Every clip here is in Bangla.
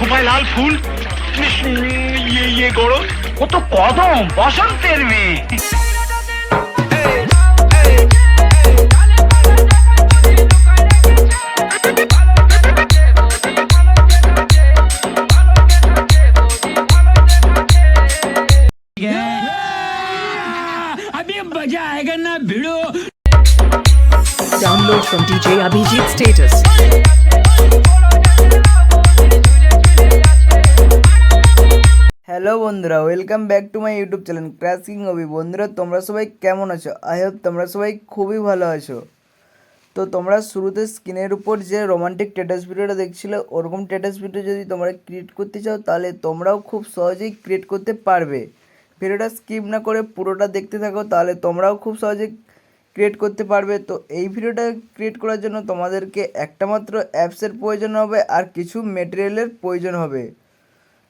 খোপায় লাল ফুল, ইয়ে গরম, কত কদম, বসন্তের মেয়ে। Download from DJ Abhijit status. Hello বন্ধুরা, welcome back to my YouTube channel ক্রাশকিংগাভি। বন্ধুরা, তোমরা সবাই কেমন আছো? আই হোপ তোমরা সবাই খুবই ভালো আছো। তো তোমরা শুরুতে স্ক্রিনের উপর যে রোমান্টিক স্ট্যাটাস ভিডিওটা দেখছিলে, ওরকম স্ট্যাটাস ভিডিও যদি তোমরা ক্রিয়েট করতে চাও, তাহলে তোমরাও খুব সহজেই ক্রিয়েট করতে পারবে। ভিডিওটা স্কিপ না করে পুরোটা দেখতে থাকো, তাহলে তোমরাও খুব সহজেই ক্রিয়েট করতে পারবে। তো এই ভিডিওটা ক্রিয়েট করার জন্য তোমাদেরকে একটা মাত্র অ্যাপসের প্রয়োজন হবে আর কিছু মেটেরিয়ালের প্রয়োজন হবে,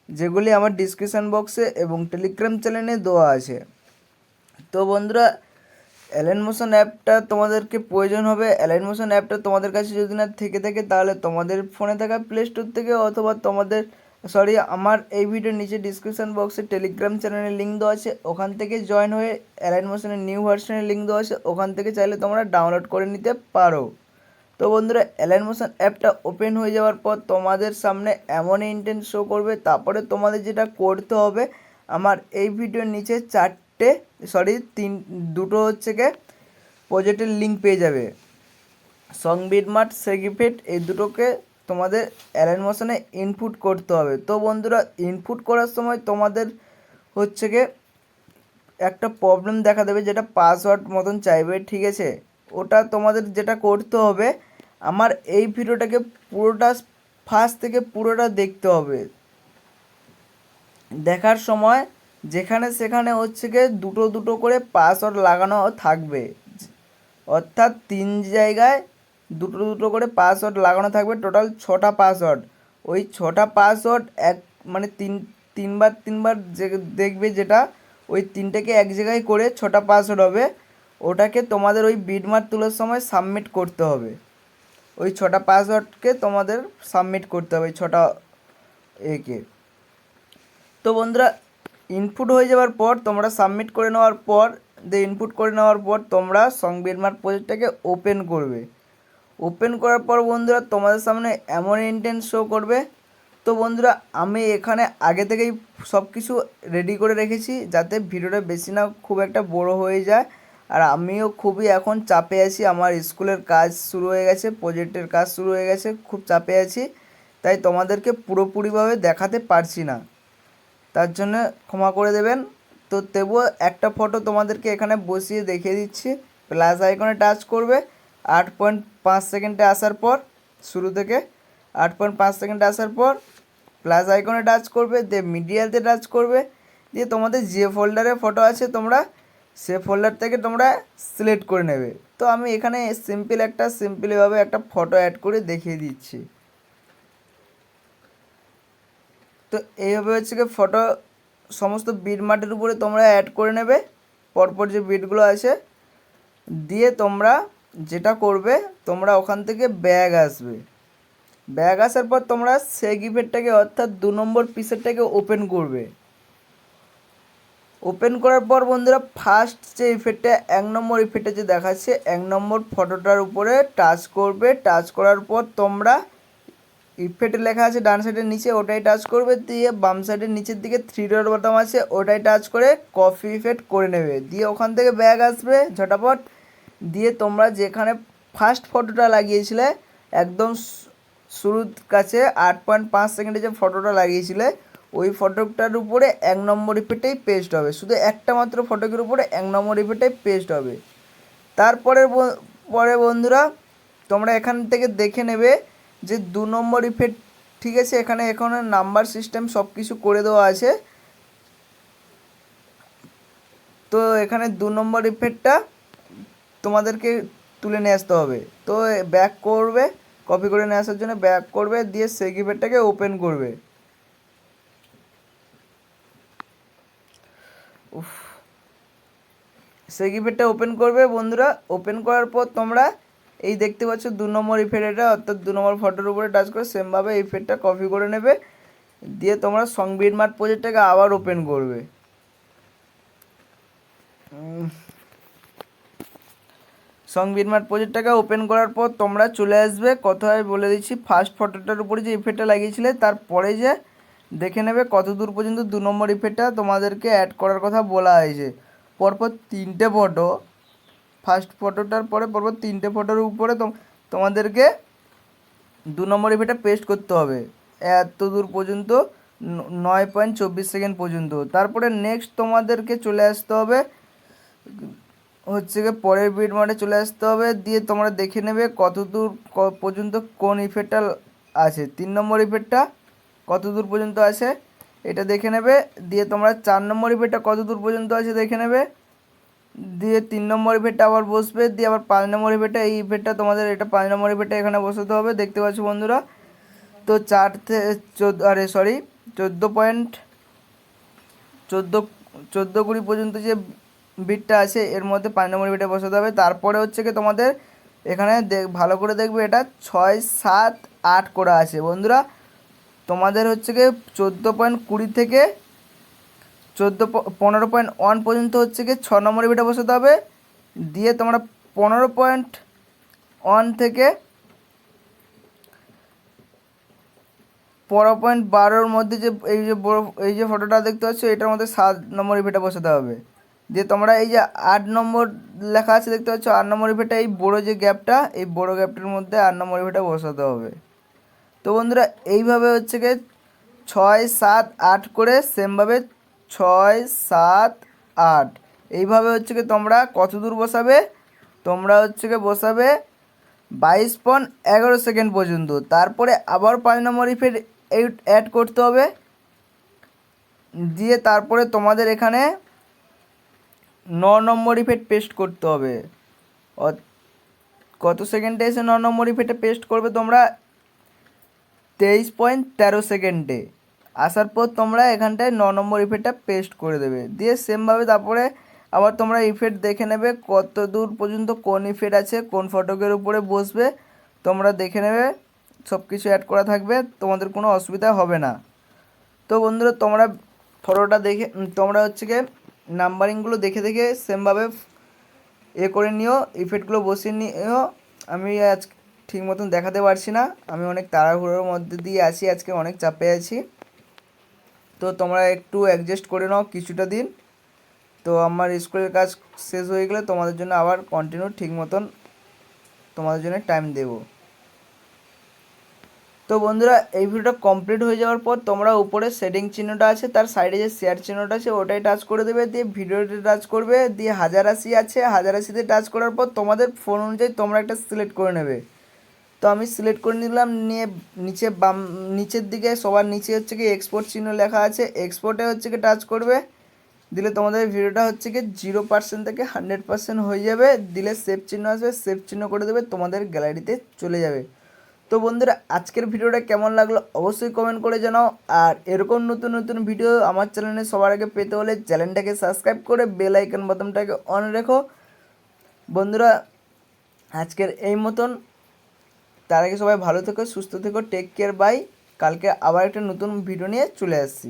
যেগুলি আমার ডিসক্রিপশান বক্সে এবং টেলিগ্রাম চ্যানেলে দেওয়া আছে। তো বন্ধুরা, অ্যালাইট মোশন অ্যাপটা তোমাদেরকে প্রয়োজন হবে। অ্যালাইট মোশন অ্যাপটা তোমাদের কাছে যদি না থেকে থাকে, তাহলে তোমাদের ফোনে থাকা প্লে স্টোর থেকে অথবা আমার এই ভিডিওর নিচে ডিসক্রিপশান বক্সে টেলিগ্রাম চ্যানেলের লিঙ্ক দেওয়া আছে, ওখান থেকে জয়েন হয়ে অ্যালাইট মোশনের নিউ ভার্সনের লিঙ্ক দেওয়া আছে, ওখান থেকে চাইলে তোমরা ডাউনলোড করে নিতে পারো। তো বন্ধুরা, অ্যালাইট মোশন অ্যাপটা ওপেন হয়ে যাওয়ার পর তোমাদের সামনে এমন ইন্টেন্ট শো করবে। তারপরে তোমাদের যেটা করতে হবে, আমার এই ভিডিওর নিচে দুটো প্রজেক্টের লিঙ্ক পেয়ে যাবে। সংবিদমার্ট সেগিফেট, এই দুটোকে তোমাদের অ্যালাইট মোশনে ইনপুট করতে হবে। তো বন্ধুরা, ইনপুট করার সময় তোমাদের একটা প্রবলেম দেখা দেবে, যেটা পাসওয়ার্ড মতন চাইবে, ঠিক আছে? ওটা তোমাদের যেটা করতে হবে, আমার এই ভিডিওটাকে পুরোটা ফার্স্ট থেকে পুরোটা দেখতে হবে। দেখার সময় যেখানে সেখানে দুটো দুটো করে পাসওয়ার্ড লাগানো থাকবে, অর্থাৎ 3 জায়গায় দুটো দুটো করে পাসওয়ার্ড লাগানো থাকবে। টোটাল 6টা পাসওয়ার্ড। ওই 6টা পাসওয়ার্ড তিনবার দেখবে, যেটা ওই 3টাকে এক জায়গায় করে 6টা পাসওয়ার্ড হবে। ওটাকে তোমাদের ওই বিটমার্ক তোলার সময় সাবমিট করতে হবে। ওই 6টা পাসওয়ার্ডকে তোমাদের সাবমিট করতে হবে, 6টা একে। তো বন্ধুরা, ইনপুট হয়ে যাওয়ার পর তোমরা সাবমিট করে নেওয়ার পর ইনপুট করে নেওয়ার পর তোমরা সংবিদমার্ক প্রজেক্টটাকে ওপেন করবে। ওপেন করার পর বন্ধুরা, তোমাদের সামনে এমন ইন্টেন্ট শো করবে। তো বন্ধুরা, আমি এখানে আগে থেকেই সব কিছু রেডি করে রেখেছি, যাতে ভিডিওটা বেশি না খুব একটা বড় হয়ে যায়। আর আমিও খুবই এখন চাপে আছি, আমার স্কুলের কাজ শুরু হয়ে গেছে, প্রজেক্টের কাজ শুরু হয়ে গেছে, খুব চাপে আছি, তাই তোমাদেরকে পুরোপুরিভাবে দেখাতে পারছি না, তার জন্য ক্ষমা করে দেবেন। তো তবুও একটা ফটো তোমাদেরকে এখানে বসিয়ে দেখিয়ে দিচ্ছি। প্লাস আইকনে টাচ করবে, 8.5 সেকেন্ডে আসার পর, শুরু থেকে 8.5 সেকেন্ডে আসার পর প্লাস আইকনে টাচ করবে, দিয়ে মিডিয়াতে টাচ করবে, দিয়ে তোমাদের যে ফোল্ডারে ফটো আছে তোমরা সে ফোল্ডার থেকে তোমরা সিলেক্ট করে নেবে। তো আমি এখানে সিম্পলিভাবে একটা ফটো অ্যাড করে দেখিয়ে দিচ্ছি। তো এইভাবে ফটো সমস্ত বিটমার্কের উপরে তোমরা অ্যাড করে নেবে, পরপর যে বিটগুলো আছে। দিয়ে তোমরা যেটা করবে, তোমরা ওখান থেকে ব্যাগ আসার পর তোমরা সেই ইফেক্টটাকে, অর্থাৎ 2 নম্বর পিসেরটাকে ওপেন করবে। ওপেন করার পর বন্ধুরা, ফার্স্ট যে ইফেক্টটা 1 নম্বর ইফেক্টটা যে দেখাচ্ছে, 1 নম্বর ফটোটার উপরে টাচ করবে। টাচ করার পর তোমরা ইফেক্ট লেখা আছে ডান সাইডের নিচে, ওটাই টাচ করবে। দিয়ে বাম সাইডের নিচের দিকে 3 ডট বাটন আছে, ওটাই টাচ করে কপি ইফেক্ট করে নেবে। দিয়ে ওখান থেকে ব্যাগ আসবে ঝটাপট। দিয়ে তোমরা যেখানে ফার্স্ট ফটোটা লাগিয়েছিলে, একদম শুরুর কাছে 8.5 সেকেন্ডে যে ফটোটা লাগিয়েছিলে, ওই ফটোটার উপরে 1 নম্বর ইফেক্টটাই পেস্ট হবে। শুধু একটা মাত্র ফটোকের উপরে 1 নম্বর ইফেক্টটাই পেস্ট হবে। পরে বন্ধুরা, তোমরা এখান থেকে দেখে নেবে যে 2 নম্বর ইফেক্ট, ঠিক আছে? এখানে নাম্বার সিস্টেম সব কিছু করে দেওয়া আছে। তো এখানে 2 নম্বর ইফেক্টটা তোমাদেরকে তুলে নিয়ে আসতে হবে। তো ব্যাক করবে, কপি করে নিয়ে আসার জন্য ব্যাক করবে, দিয়ে সেই ইফেক্টটাকে ওপেন করবে। সেই ইফেক্টটা ওপেন করবে বন্ধুরা। ওপেন করার পর তোমরা এই দেখতে পাচ্ছ 2 নম্বর ইফেক্ট, এটা অর্থাৎ 2 নম্বর ফটোর উপরে টাচ করে সেমভাবে ইফেক্টটা কপি করে নেবে। দিয়ে তোমরা সং বিটমার্ট প্রজেক্টটাকে আবার ওপেন করবে। সং বিটমার্ট প্রজেক্টটাকে ওপেন করার পর তোমরা চলে আসবে, কোথায় বলে দিচ্ছি, ফার্স্ট ফটোটার উপরে যে ইফেক্টটা লাগিয়েছিলে তারপরে যে দেখে নেবে কত দূর পর্যন্ত 2 নম্বর ইফেক্টটা তোমাদেরকে অ্যাড করার কথা বলা হয়েছে। পরপর 3টে ফটো, ফার্স্ট ফটোটার পরে পরপর 3টে ফটোর উপরে তোমাদেরকে 2 নম্বর ইফেক্টটা পেস্ট করতে হবে এত দূর পর্যন্ত, 9.24 সেকেন্ড পর্যন্ত। তারপরে নেক্সট তোমাদেরকে চলে আসতে হবে হচ্ছে গিয়ে পরের বিট মার্টে চলে আসতে হবে, দিয়ে তোমরা দেখে নেবে কত দূর পর্যন্ত কোন ইফেক্টটা আছে, 3 নম্বর ইফেক্টটা কত দূর পর্যন্ত আছে এটা দেখে নেবে। দিয়ে তোমরা 4 নম্বর ইফেক্টটা কত দূর পর্যন্ত আছে দেখে নেবে, দিয়ে 3 নম্বর ইফেক্টটা আবার বসবে, দিয়ে আবার 5 নম্বর ইফেক্টটা, এই ইফেক্টটা তোমাদের এটা 5 নম্বর ইফেক্টটা এখানে বসাতে হবে, দেখতে পাচ্ছ বন্ধুরা। তো 4 থেকে 14 20 পর্যন্ত যে বিটটা আছে এর মধ্যে 5 নম্বর বিটে বসাতে হবে। তারপরে হচ্ছে কি তোমাদের এখানে ভালো করে দেখবে এটা 6 7 8 করা আছে বন্ধুরা। তোমাদের হচ্ছে কি 14.20 থেকে 15.1 পর্যন্ত হচ্ছে কি 6 নম্বর বিটে বসাতে হবে। দিয়ে তোমরা 15.1 থেকে 15.12 মধ্যে যে এই যে ফটোটা দেখতে পাচ্ছ এটার মধ্যে 7 নম্বর ইফেক্টটা বসাতে হবে। দিয়ে তোমরা এই যে 8 নম্বর লেখা আছে দেখতে পাচ্ছ, 8 নম্বর ইফেক্টটা এই বড়ো যে গ্যাপটা, এই বড়ো গ্যাপটার মধ্যে 8 নম্বর ইফেক্টটা বসাতে হবে। তো বন্ধুরা এইভাবে হচ্ছে গিয়ে 6 7 8 করে সেমভাবে 6 7 8 এইভাবে হচ্ছে গিয়ে তোমরা কত দূর বসাবে, তোমরা হচ্ছে গিয়ে বসাবে 22.11 সেকেন্ড পর্যন্ত। তারপরে আবার 5 নম্বর ইফেক্ট অ্যাড করতে হবে। দিয়ে তারপরে তোমাদের এখানে 9 নম্বর ইফেক্ট পেস্ট করতে হবে। কত সেকেন্ডে এসে 9 নম্বর ইফেক্টে পেস্ট করবে তোমরা 23.13 সেকেন্ডে আসার পর তোমরা এখানটায় 9 নম্বর ইফেক্টটা পেস্ট করে দেবে। দিয়ে সেমভাবে তারপরে আবার তোমরা ইফেক্ট দেখে নেবে কত দূর পর্যন্ত কোন ইফেক্ট আছে, কোন ফটোকের উপরে বসবে তোমরা দেখে নেবে, সব কিছু অ্যাড করা থাকবে, তোমাদের কোনো অসুবিধা হবে না। তো বন্ধুরা তোমরা ফটোটা দেখে তোমরা হচ্ছে গিয়ে নাম্বারিংগুলো দেখে দেখে সেমভাবে করে নিও, ইফেক্টগুলো বসিয়ে নিও। আমি আজ ঠিক মতন দেখাতে পারছি না, আমি অনেক তাড়াহুড়োর মধ্যে দিয়ে আছি, আজকে অনেক চাপে আছি। তো তোমরা একটু অ্যাডজাস্ট করে নাও কিছুটা দিন। তো আমার স্কুলের কাজ শেষ হয়ে গেলে তোমাদের জন্য আবার কন্টিনিউ ঠিক মতন তোমাদের জন্য টাইম দেবো। তো বন্ধুরা এই ভিডিওটা কমপ্লিট হয়ে যাওয়ার পর তোমরা উপরে সেটিং চিহ্নটা আছে তার সাইডে যে শেয়ার চিহ্নটা আছে ওটাই টাচ করে দেবে, দিয়ে ভিডিওতে টাচ করবে, দিয়ে 1080 আছে 1080তে টাচ করার পর তোমাদের ফোন অনুযায়ী তোমরা একটা সিলেক্ট করে নেবে। তো আমি সিলেক্ট করে নিলাম, নিয়ে নিচে নিচের দিকে সবার নিচে হচ্ছে কি এক্সপোর্ট চিহ্ন লেখা আছে, এক্সপোর্টে হচ্ছে কি টাচ করবে, দিলে তোমাদের ভিডিওটা হচ্ছে কি 0% থেকে 100% হয়ে যাবে। দিলে সেভ চিহ্ন আসবে, সেভ চিহ্ন করে দেবে, তোমাদের গ্যালারিতে চলে যাবে। তো বন্ধুরা আজকের ভিডিওটা কেমন লাগলো অবশ্যই কমেন্ট করে জানাও। আর এরকম নতুন নতুন ভিডিও আমার চ্যানেলে সবার আগে পেতে হলে চ্যানেলটাকে সাবস্ক্রাইব করে বেল আইকন বাটনটাকে অন রেখো। বন্ধুরা আজকের এই মতন, তার আগে সবাই ভালো থেকো, সুস্থ থেকো, টেক কেয়ার, বাই। কালকে আবার একটা নতুন ভিডিও নিয়ে চলে আসছি।